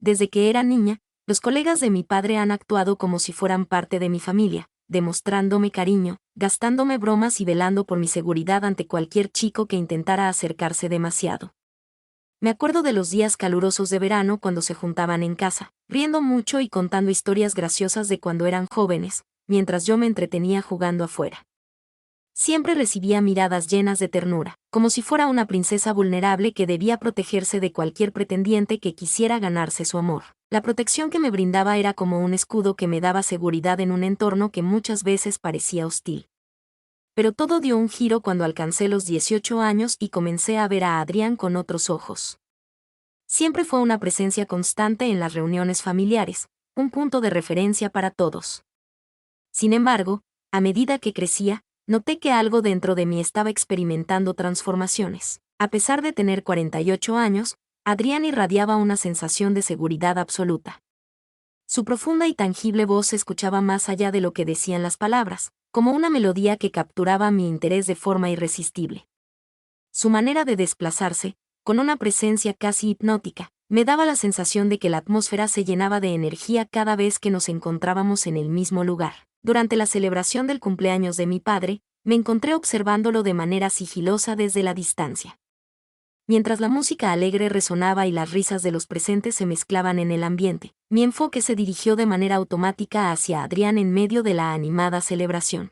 Desde que era niña, los colegas de mi padre han actuado como si fueran parte de mi familia, demostrándome cariño, gastándome bromas y velando por mi seguridad ante cualquier chico que intentara acercarse demasiado. Me acuerdo de los días calurosos de verano cuando se juntaban en casa, riendo mucho y contando historias graciosas de cuando eran jóvenes, mientras yo me entretenía jugando afuera. Siempre recibía miradas llenas de ternura, como si fuera una princesa vulnerable que debía protegerse de cualquier pretendiente que quisiera ganarse su amor. La protección que me brindaba era como un escudo que me daba seguridad en un entorno que muchas veces parecía hostil. Pero todo dio un giro cuando alcancé los 18 años y comencé a ver a Adrián con otros ojos. Siempre fue una presencia constante en las reuniones familiares, un punto de referencia para todos. Sin embargo, a medida que crecía, noté que algo dentro de mí estaba experimentando transformaciones. A pesar de tener 48 años, Adrián irradiaba una sensación de seguridad absoluta. Su profunda y tangible voz se escuchaba más allá de lo que decían las palabras, como una melodía que capturaba mi interés de forma irresistible. Su manera de desplazarse, con una presencia casi hipnótica, me daba la sensación de que la atmósfera se llenaba de energía cada vez que nos encontrábamos en el mismo lugar. Durante la celebración del cumpleaños de mi padre, me encontré observándolo de manera sigilosa desde la distancia. Mientras la música alegre resonaba y las risas de los presentes se mezclaban en el ambiente, mi enfoque se dirigió de manera automática hacia Adrián en medio de la animada celebración.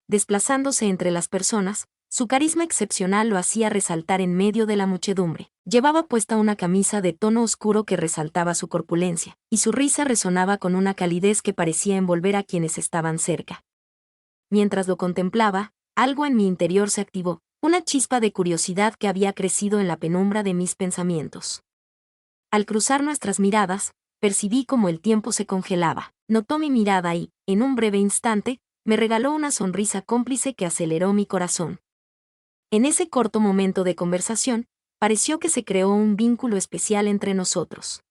Desplazándose entre las personas, su carisma excepcional lo hacía resaltar en medio de la muchedumbre. Llevaba puesta una camisa de tono oscuro que resaltaba su corpulencia, y su risa resonaba con una calidez que parecía envolver a quienes estaban cerca. Mientras lo contemplaba, algo en mi interior se activó, una chispa de curiosidad que había crecido en la penumbra de mis pensamientos. Al cruzar nuestras miradas, percibí cómo el tiempo se congelaba. Notó mi mirada y, en un breve instante, me regaló una sonrisa cómplice que aceleró mi corazón. En ese corto momento de conversación, pareció que se creó un vínculo especial entre nosotros.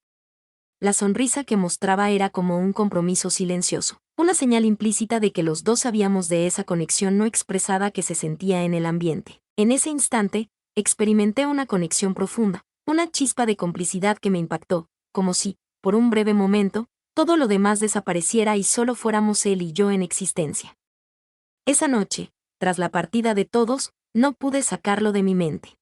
La sonrisa que mostraba era como un compromiso silencioso, una señal implícita de que los dos sabíamos de esa conexión no expresada que se sentía en el ambiente. En ese instante, experimenté una conexión profunda, una chispa de complicidad que me impactó, como si, por un breve momento, todo lo demás desapareciera y solo fuéramos él y yo en existencia. Esa noche, tras la partida de todos, no pude sacarlo de mi mente.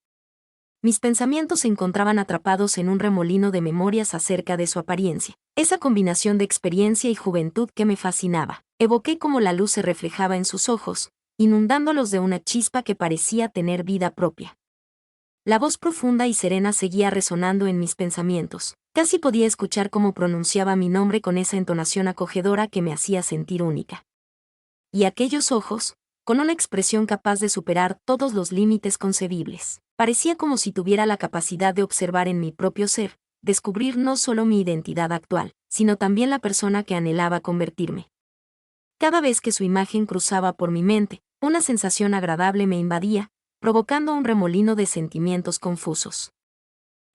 Mis pensamientos se encontraban atrapados en un remolino de memorias acerca de su apariencia, esa combinación de experiencia y juventud que me fascinaba. Evoqué cómo la luz se reflejaba en sus ojos, inundándolos de una chispa que parecía tener vida propia. La voz profunda y serena seguía resonando en mis pensamientos. Casi podía escuchar cómo pronunciaba mi nombre con esa entonación acogedora que me hacía sentir única. Y aquellos ojos, con una expresión capaz de superar todos los límites concebibles. Parecía como si tuviera la capacidad de observar en mi propio ser, descubrir no solo mi identidad actual, sino también la persona que anhelaba convertirme. Cada vez que su imagen cruzaba por mi mente, una sensación agradable me invadía, provocando un remolino de sentimientos confusos.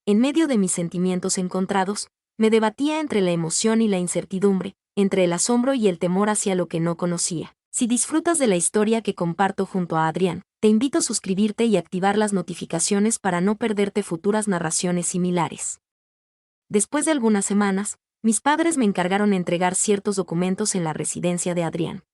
En medio de mis sentimientos encontrados, me debatía entre la emoción y la incertidumbre, entre el asombro y el temor hacia lo que no conocía. Si disfrutas de la historia que comparto junto a Adrián, te invito a suscribirte y activar las notificaciones para no perderte futuras narraciones similares. Después de algunas semanas, mis padres me encargaron entregar ciertos documentos en la residencia de Adrián.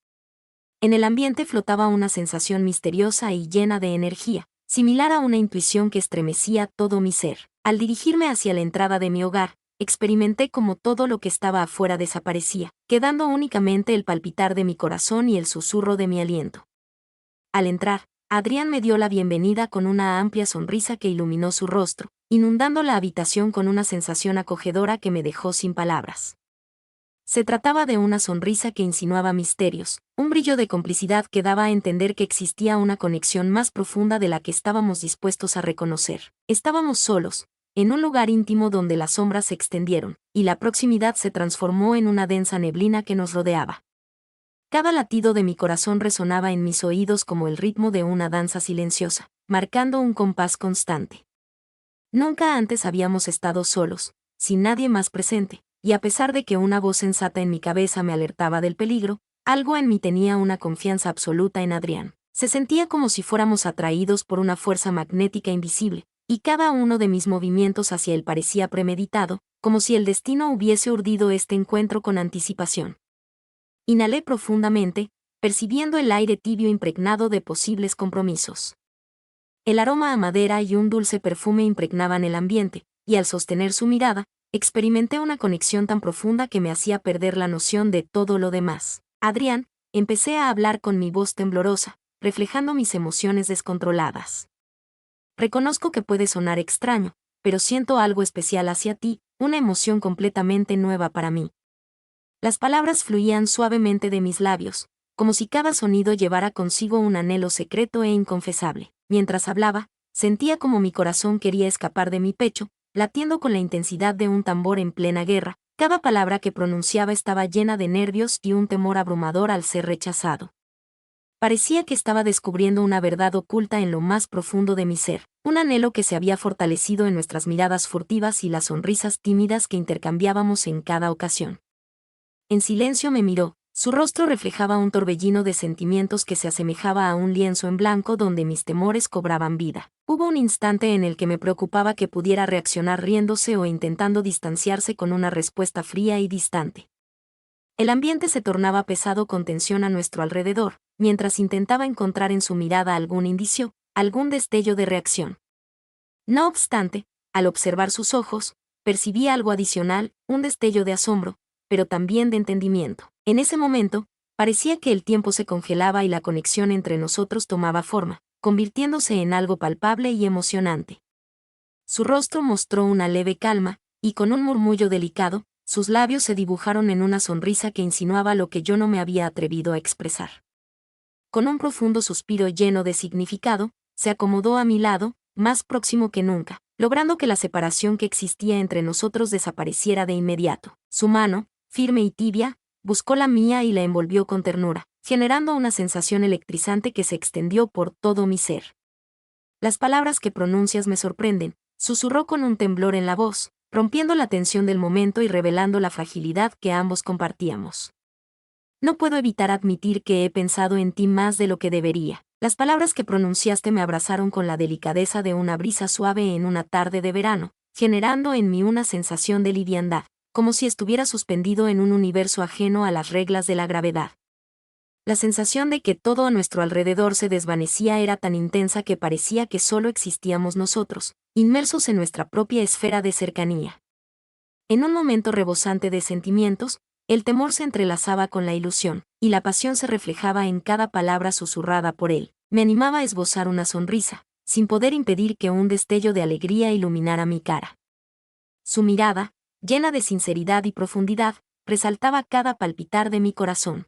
En el ambiente flotaba una sensación misteriosa y llena de energía, similar a una intuición que estremecía todo mi ser. Al dirigirme hacia la entrada de mi hogar, experimenté como todo lo que estaba afuera desaparecía, quedando únicamente el palpitar de mi corazón y el susurro de mi aliento. Al entrar, Adrián me dio la bienvenida con una amplia sonrisa que iluminó su rostro, inundando la habitación con una sensación acogedora que me dejó sin palabras. Se trataba de una sonrisa que insinuaba misterios, un brillo de complicidad que daba a entender que existía una conexión más profunda de la que estábamos dispuestos a reconocer. Estábamos solos, en un lugar íntimo donde las sombras se extendieron, y la proximidad se transformó en una densa neblina que nos rodeaba. Cada latido de mi corazón resonaba en mis oídos como el ritmo de una danza silenciosa, marcando un compás constante. Nunca antes habíamos estado solos, sin nadie más presente, y a pesar de que una voz sensata en mi cabeza me alertaba del peligro, algo en mí tenía una confianza absoluta en Adrián. Se sentía como si fuéramos atraídos por una fuerza magnética invisible, y cada uno de mis movimientos hacia él parecía premeditado, como si el destino hubiese urdido este encuentro con anticipación. Inhalé profundamente, percibiendo el aire tibio impregnado de posibles compromisos. El aroma a madera y un dulce perfume impregnaban el ambiente, y al sostener su mirada, experimenté una conexión tan profunda que me hacía perder la noción de todo lo demás. Adrián, empecé a hablar con mi voz temblorosa, reflejando mis emociones descontroladas. Reconozco que puede sonar extraño, pero siento algo especial hacia ti, una emoción completamente nueva para mí. Las palabras fluían suavemente de mis labios, como si cada sonido llevara consigo un anhelo secreto e inconfesable. Mientras hablaba, sentía como mi corazón quería escapar de mi pecho, latiendo con la intensidad de un tambor en plena guerra. Cada palabra que pronunciaba estaba llena de nervios y un temor abrumador al ser rechazado. Parecía que estaba descubriendo una verdad oculta en lo más profundo de mi ser, un anhelo que se había fortalecido en nuestras miradas furtivas y las sonrisas tímidas que intercambiábamos en cada ocasión. En silencio me miró, su rostro reflejaba un torbellino de sentimientos que se asemejaba a un lienzo en blanco donde mis temores cobraban vida. Hubo un instante en el que me preocupaba que pudiera reaccionar riéndose o intentando distanciarse con una respuesta fría y distante. El ambiente se tornaba pesado con tensión a nuestro alrededor, mientras intentaba encontrar en su mirada algún indicio, algún destello de reacción. No obstante, al observar sus ojos, percibí algo adicional, un destello de asombro, pero también de entendimiento. En ese momento, parecía que el tiempo se congelaba y la conexión entre nosotros tomaba forma, convirtiéndose en algo palpable y emocionante. Su rostro mostró una leve calma, y con un murmullo delicado, sus labios se dibujaron en una sonrisa que insinuaba lo que yo no me había atrevido a expresar. Con un profundo suspiro lleno de significado, se acomodó a mi lado, más próximo que nunca, logrando que la separación que existía entre nosotros desapareciera de inmediato. Su mano, firme y tibia, buscó la mía y la envolvió con ternura, generando una sensación electrizante que se extendió por todo mi ser. Las palabras que pronuncias me sorprenden, susurró con un temblor en la voz, rompiendo la tensión del momento y revelando la fragilidad que ambos compartíamos. No puedo evitar admitir que he pensado en ti más de lo que debería. Las palabras que pronunciaste me abrazaron con la delicadeza de una brisa suave en una tarde de verano, generando en mí una sensación de liviandad, como si estuviera suspendido en un universo ajeno a las reglas de la gravedad. La sensación de que todo a nuestro alrededor se desvanecía era tan intensa que parecía que solo existíamos nosotros, inmersos en nuestra propia esfera de cercanía. En un momento rebosante de sentimientos, el temor se entrelazaba con la ilusión, y la pasión se reflejaba en cada palabra susurrada por él. Me animaba a esbozar una sonrisa, sin poder impedir que un destello de alegría iluminara mi cara. Su mirada, llena de sinceridad y profundidad, resaltaba cada palpitar de mi corazón.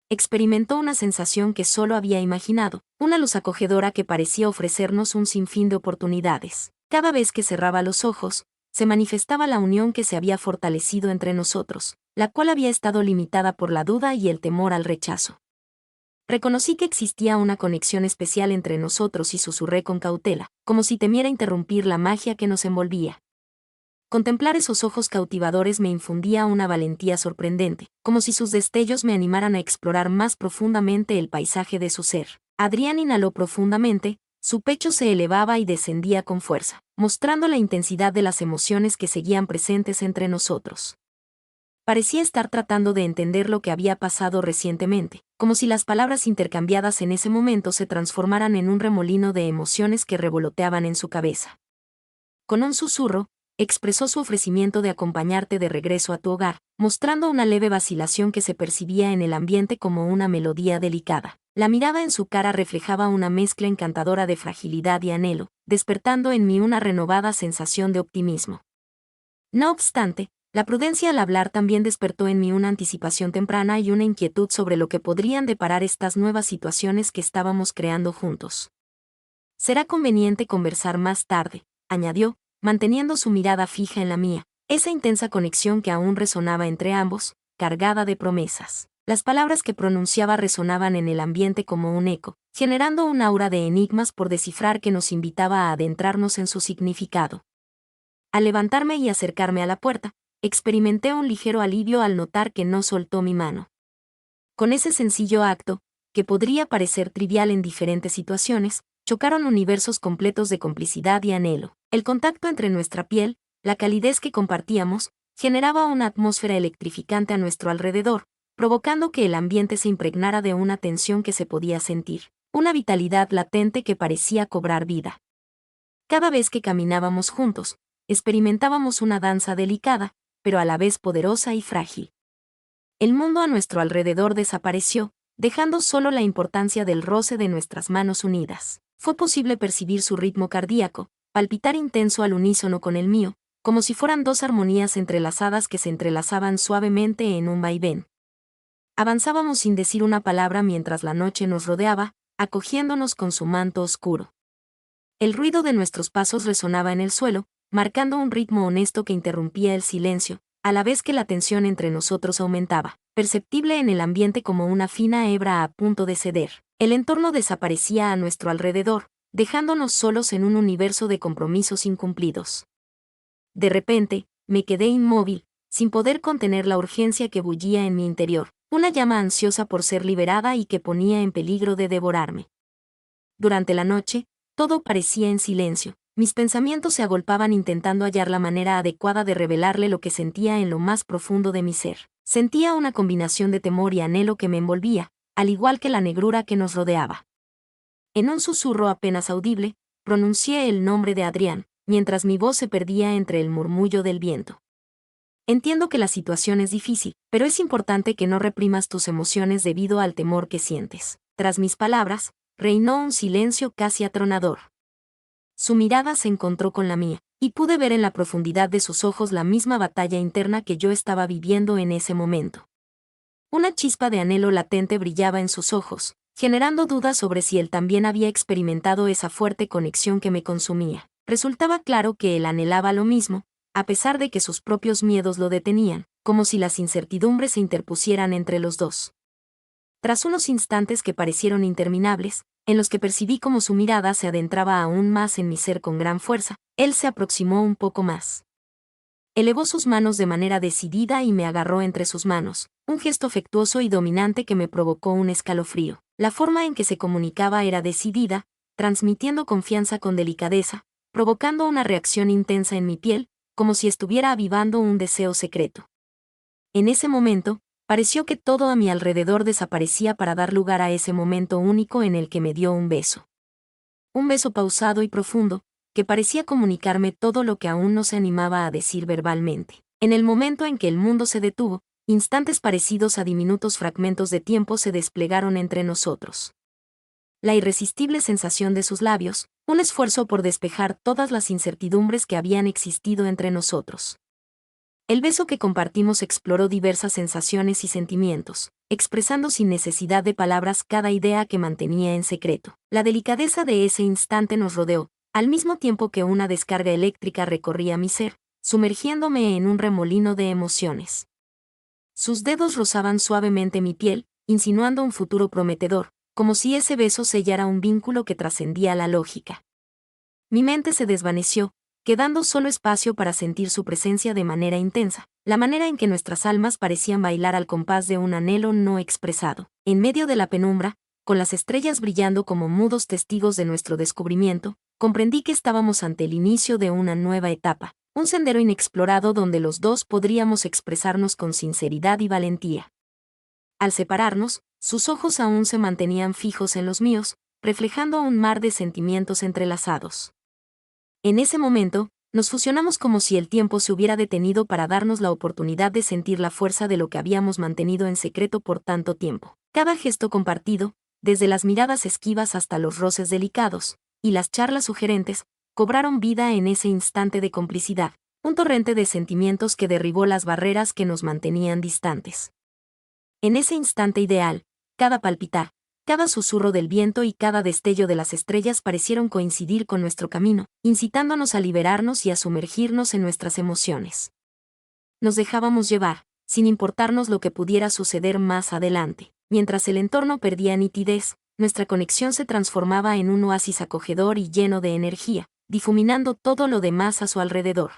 Experimentó una sensación que solo había imaginado, una luz acogedora que parecía ofrecernos un sinfín de oportunidades. Cada vez que cerraba los ojos, se manifestaba la unión que se había fortalecido entre nosotros, la cual había estado limitada por la duda y el temor al rechazo. Reconocí que existía una conexión especial entre nosotros y susurré con cautela, como si temiera interrumpir la magia que nos envolvía. Contemplar esos ojos cautivadores me infundía una valentía sorprendente, como si sus destellos me animaran a explorar más profundamente el paisaje de su ser. Adrián inhaló profundamente, su pecho se elevaba y descendía con fuerza, mostrando la intensidad de las emociones que seguían presentes entre nosotros. Parecía estar tratando de entender lo que había pasado recientemente, como si las palabras intercambiadas en ese momento se transformaran en un remolino de emociones que revoloteaban en su cabeza. Con un susurro, expresó su ofrecimiento de acompañarte de regreso a tu hogar, mostrando una leve vacilación que se percibía en el ambiente como una melodía delicada. La mirada en su cara reflejaba una mezcla encantadora de fragilidad y anhelo, despertando en mí una renovada sensación de optimismo. No obstante, la prudencia al hablar también despertó en mí una anticipación temprana y una inquietud sobre lo que podrían deparar estas nuevas situaciones que estábamos creando juntos. Será conveniente conversar más tarde, añadió, manteniendo su mirada fija en la mía, esa intensa conexión que aún resonaba entre ambos, cargada de promesas. Las palabras que pronunciaba resonaban en el ambiente como un eco, generando un aura de enigmas por descifrar que nos invitaba a adentrarnos en su significado. Al levantarme y acercarme a la puerta, experimenté un ligero alivio al notar que no soltó mi mano. Con ese sencillo acto, que podría parecer trivial en diferentes situaciones, chocaron universos completos de complicidad y anhelo. El contacto entre nuestra piel, la calidez que compartíamos, generaba una atmósfera electrificante a nuestro alrededor, provocando que el ambiente se impregnara de una tensión que se podía sentir, una vitalidad latente que parecía cobrar vida. Cada vez que caminábamos juntos, experimentábamos una danza delicada, pero a la vez poderosa y frágil. El mundo a nuestro alrededor desapareció, dejando solo la importancia del roce de nuestras manos unidas. Fue posible percibir su ritmo cardíaco, palpitar intenso al unísono con el mío, como si fueran dos armonías entrelazadas que se entrelazaban suavemente en un vaivén. Avanzábamos sin decir una palabra mientras la noche nos rodeaba, acogiéndonos con su manto oscuro. El ruido de nuestros pasos resonaba en el suelo, marcando un ritmo honesto que interrumpía el silencio, a la vez que la tensión entre nosotros aumentaba, perceptible en el ambiente como una fina hebra a punto de ceder. El entorno desaparecía a nuestro alrededor, dejándonos solos en un universo de compromisos incumplidos. De repente, me quedé inmóvil, sin poder contener la urgencia que bullía en mi interior, una llama ansiosa por ser liberada y que ponía en peligro de devorarme. Durante la noche, todo parecía en silencio. Mis pensamientos se agolpaban intentando hallar la manera adecuada de revelarle lo que sentía en lo más profundo de mi ser. Sentía una combinación de temor y anhelo que me envolvía, al igual que la negrura que nos rodeaba. En un susurro apenas audible, pronuncié el nombre de Adrián, mientras mi voz se perdía entre el murmullo del viento. Entiendo que la situación es difícil, pero es importante que no reprimas tus emociones debido al temor que sientes. Tras mis palabras, reinó un silencio casi atronador. Su mirada se encontró con la mía, y pude ver en la profundidad de sus ojos la misma batalla interna que yo estaba viviendo en ese momento. Una chispa de anhelo latente brillaba en sus ojos, generando dudas sobre si él también había experimentado esa fuerte conexión que me consumía. Resultaba claro que él anhelaba lo mismo, a pesar de que sus propios miedos lo detenían, como si las incertidumbres se interpusieran entre los dos. Tras unos instantes que parecieron interminables, en los que percibí cómo su mirada se adentraba aún más en mi ser con gran fuerza, él se aproximó un poco más. Elevó sus manos de manera decidida y me agarró entre sus manos, un gesto afectuoso y dominante que me provocó un escalofrío. La forma en que se comunicaba era decidida, transmitiendo confianza con delicadeza, provocando una reacción intensa en mi piel, como si estuviera avivando un deseo secreto. En ese momento, pareció que todo a mi alrededor desaparecía para dar lugar a ese momento único en el que me dio un beso. Un beso pausado y profundo, que parecía comunicarme todo lo que aún no se animaba a decir verbalmente. En el momento en que el mundo se detuvo, instantes parecidos a diminutos fragmentos de tiempo se desplegaron entre nosotros. La irresistible sensación de sus labios, un esfuerzo por despejar todas las incertidumbres que habían existido entre nosotros. El beso que compartimos exploró diversas sensaciones y sentimientos, expresando sin necesidad de palabras cada idea que mantenía en secreto. La delicadeza de ese instante nos rodeó, al mismo tiempo que una descarga eléctrica recorría mi ser, sumergiéndome en un remolino de emociones. Sus dedos rozaban suavemente mi piel, insinuando un futuro prometedor, como si ese beso sellara un vínculo que trascendía la lógica. Mi mente se desvaneció, quedando solo espacio para sentir su presencia de manera intensa, la manera en que nuestras almas parecían bailar al compás de un anhelo no expresado. En medio de la penumbra, con las estrellas brillando como mudos testigos de nuestro descubrimiento, comprendí que estábamos ante el inicio de una nueva etapa, un sendero inexplorado donde los dos podríamos expresarnos con sinceridad y valentía. Al separarnos, sus ojos aún se mantenían fijos en los míos, reflejando un mar de sentimientos entrelazados. En ese momento, nos fusionamos como si el tiempo se hubiera detenido para darnos la oportunidad de sentir la fuerza de lo que habíamos mantenido en secreto por tanto tiempo. Cada gesto compartido, desde las miradas esquivas hasta los roces delicados, y las charlas sugerentes, cobraron vida en ese instante de complicidad, un torrente de sentimientos que derribó las barreras que nos mantenían distantes. En ese instante ideal, cada palpitar, cada susurro del viento y cada destello de las estrellas parecieron coincidir con nuestro camino, incitándonos a liberarnos y a sumergirnos en nuestras emociones. Nos dejábamos llevar, sin importarnos lo que pudiera suceder más adelante. Mientras el entorno perdía nitidez, nuestra conexión se transformaba en un oasis acogedor y lleno de energía, difuminando todo lo demás a su alrededor.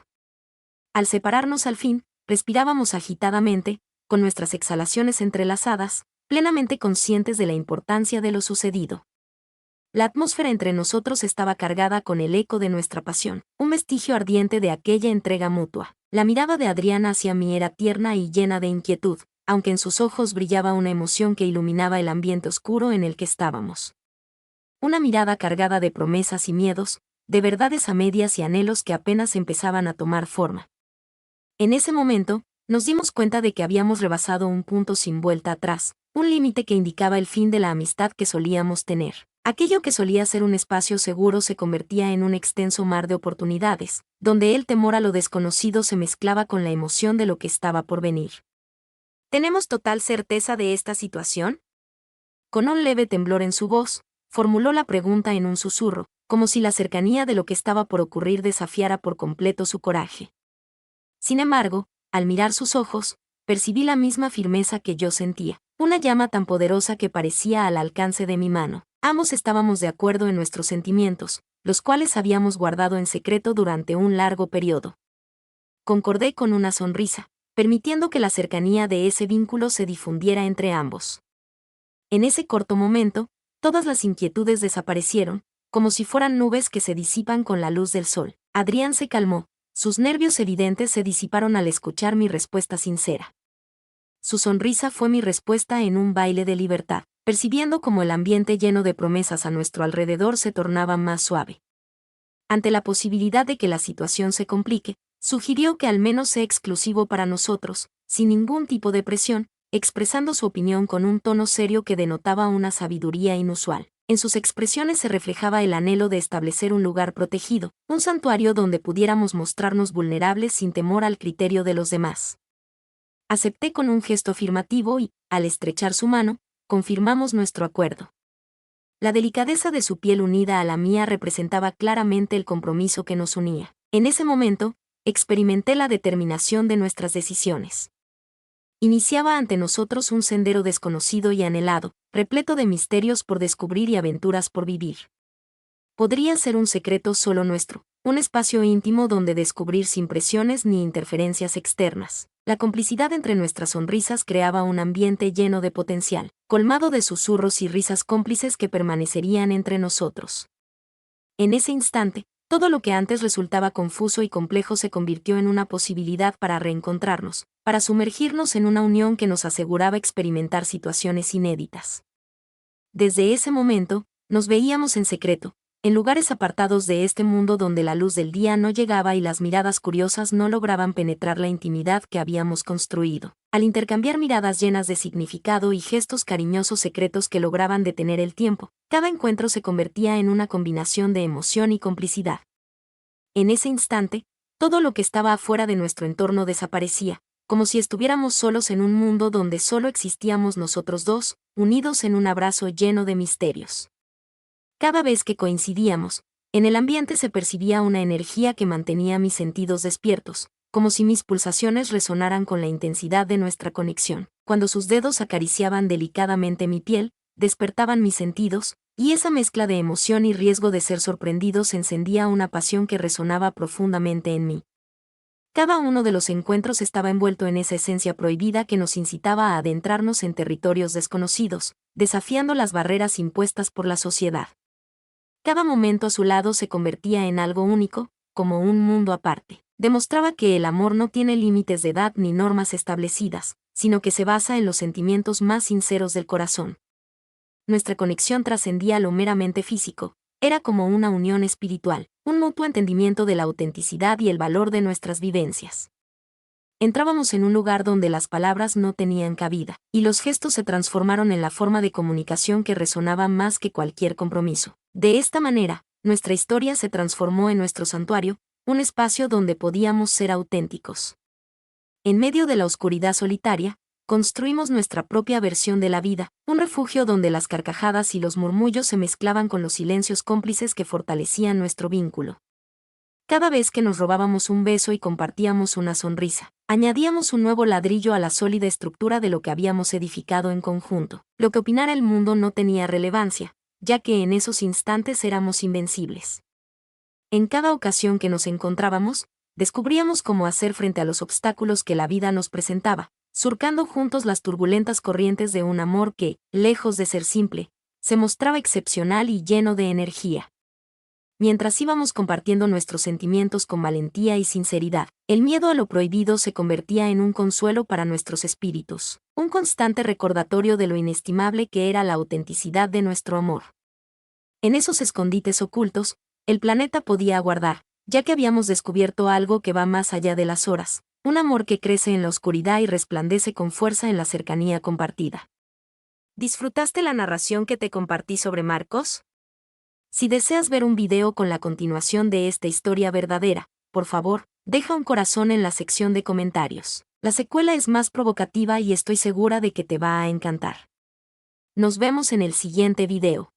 Al separarnos al fin, respirábamos agitadamente, con nuestras exhalaciones entrelazadas, plenamente conscientes de la importancia de lo sucedido. La atmósfera entre nosotros estaba cargada con el eco de nuestra pasión, un vestigio ardiente de aquella entrega mutua. La mirada de Adriana hacia mí era tierna y llena de inquietud, aunque en sus ojos brillaba una emoción que iluminaba el ambiente oscuro en el que estábamos. Una mirada cargada de promesas y miedos, de verdades a medias y anhelos que apenas empezaban a tomar forma. En ese momento, nos dimos cuenta de que habíamos rebasado un punto sin vuelta atrás, un límite que indicaba el fin de la amistad que solíamos tener. Aquello que solía ser un espacio seguro se convertía en un extenso mar de oportunidades, donde el temor a lo desconocido se mezclaba con la emoción de lo que estaba por venir. ¿Tenemos total certeza de esta situación? Con un leve temblor en su voz, formuló la pregunta en un susurro, como si la cercanía de lo que estaba por ocurrir desafiara por completo su coraje. Sin embargo, al mirar sus ojos, percibí la misma firmeza que yo sentía, una llama tan poderosa que parecía al alcance de mi mano. Ambos estábamos de acuerdo en nuestros sentimientos, los cuales habíamos guardado en secreto durante un largo periodo. Concordé con una sonrisa, permitiendo que la cercanía de ese vínculo se difundiera entre ambos. En ese corto momento, todas las inquietudes desaparecieron, como si fueran nubes que se disipan con la luz del sol. Adrián se calmó, sus nervios evidentes se disiparon al escuchar mi respuesta sincera. Su sonrisa fue mi respuesta en un baile de libertad, percibiendo cómo el ambiente lleno de promesas a nuestro alrededor se tornaba más suave. Ante la posibilidad de que la situación se complique, sugirió que al menos sea exclusivo para nosotros, sin ningún tipo de presión, expresando su opinión con un tono serio que denotaba una sabiduría inusual. En sus expresiones se reflejaba el anhelo de establecer un lugar protegido, un santuario donde pudiéramos mostrarnos vulnerables sin temor al criterio de los demás. Acepté con un gesto afirmativo y, al estrechar su mano, confirmamos nuestro acuerdo. La delicadeza de su piel unida a la mía representaba claramente el compromiso que nos unía. En ese momento, experimenté la determinación de nuestras decisiones. Iniciaba ante nosotros un sendero desconocido y anhelado, repleto de misterios por descubrir y aventuras por vivir. Podría ser un secreto solo nuestro, un espacio íntimo donde descubrir sin presiones ni interferencias externas. La complicidad entre nuestras sonrisas creaba un ambiente lleno de potencial, colmado de susurros y risas cómplices que permanecerían entre nosotros. En ese instante, todo lo que antes resultaba confuso y complejo se convirtió en una posibilidad para reencontrarnos, para sumergirnos en una unión que nos aseguraba experimentar situaciones inéditas. Desde ese momento, nos veíamos en secreto, en lugares apartados de este mundo donde la luz del día no llegaba y las miradas curiosas no lograban penetrar la intimidad que habíamos construido. Al intercambiar miradas llenas de significado y gestos cariñosos secretos que lograban detener el tiempo, cada encuentro se convertía en una combinación de emoción y complicidad. En ese instante, todo lo que estaba afuera de nuestro entorno desaparecía, como si estuviéramos solos en un mundo donde solo existíamos nosotros dos, unidos en un abrazo lleno de misterios. Cada vez que coincidíamos, en el ambiente se percibía una energía que mantenía mis sentidos despiertos, como si mis pulsaciones resonaran con la intensidad de nuestra conexión. Cuando sus dedos acariciaban delicadamente mi piel, despertaban mis sentidos, y esa mezcla de emoción y riesgo de ser sorprendidos encendía una pasión que resonaba profundamente en mí. Cada uno de los encuentros estaba envuelto en esa esencia prohibida que nos incitaba a adentrarnos en territorios desconocidos, desafiando las barreras impuestas por la sociedad. Cada momento a su lado se convertía en algo único, como un mundo aparte. Demostraba que el amor no tiene límites de edad ni normas establecidas, sino que se basa en los sentimientos más sinceros del corazón. Nuestra conexión trascendía lo meramente físico, era como una unión espiritual, un mutuo entendimiento de la autenticidad y el valor de nuestras vivencias. Entrábamos en un lugar donde las palabras no tenían cabida, y los gestos se transformaron en la forma de comunicación que resonaba más que cualquier compromiso. De esta manera, nuestra historia se transformó en nuestro santuario, un espacio donde podíamos ser auténticos. En medio de la oscuridad solitaria, construimos nuestra propia versión de la vida, un refugio donde las carcajadas y los murmullos se mezclaban con los silencios cómplices que fortalecían nuestro vínculo. Cada vez que nos robábamos un beso y compartíamos una sonrisa, añadíamos un nuevo ladrillo a la sólida estructura de lo que habíamos edificado en conjunto. Lo que opinara el mundo no tenía relevancia, ya que en esos instantes éramos invencibles. En cada ocasión que nos encontrábamos, descubríamos cómo hacer frente a los obstáculos que la vida nos presentaba, surcando juntos las turbulentas corrientes de un amor que, lejos de ser simple, Se mostraba excepcional y lleno de energía. Mientras íbamos compartiendo nuestros sentimientos con valentía y sinceridad, el miedo a lo prohibido se convertía en un consuelo para nuestros espíritus, un constante recordatorio de lo inestimable que era la autenticidad de nuestro amor. En esos escondites ocultos, el planeta podía aguardar, ya que habíamos descubierto algo que va más allá de las horas, un amor que crece en la oscuridad y resplandece con fuerza en la cercanía compartida. ¿Disfrutaste la narración que te compartí sobre Marcos? Si deseas ver un video con la continuación de esta historia verdadera, por favor, deja un corazón en la sección de comentarios. La secuela es más provocativa y estoy segura de que te va a encantar. Nos vemos en el siguiente video.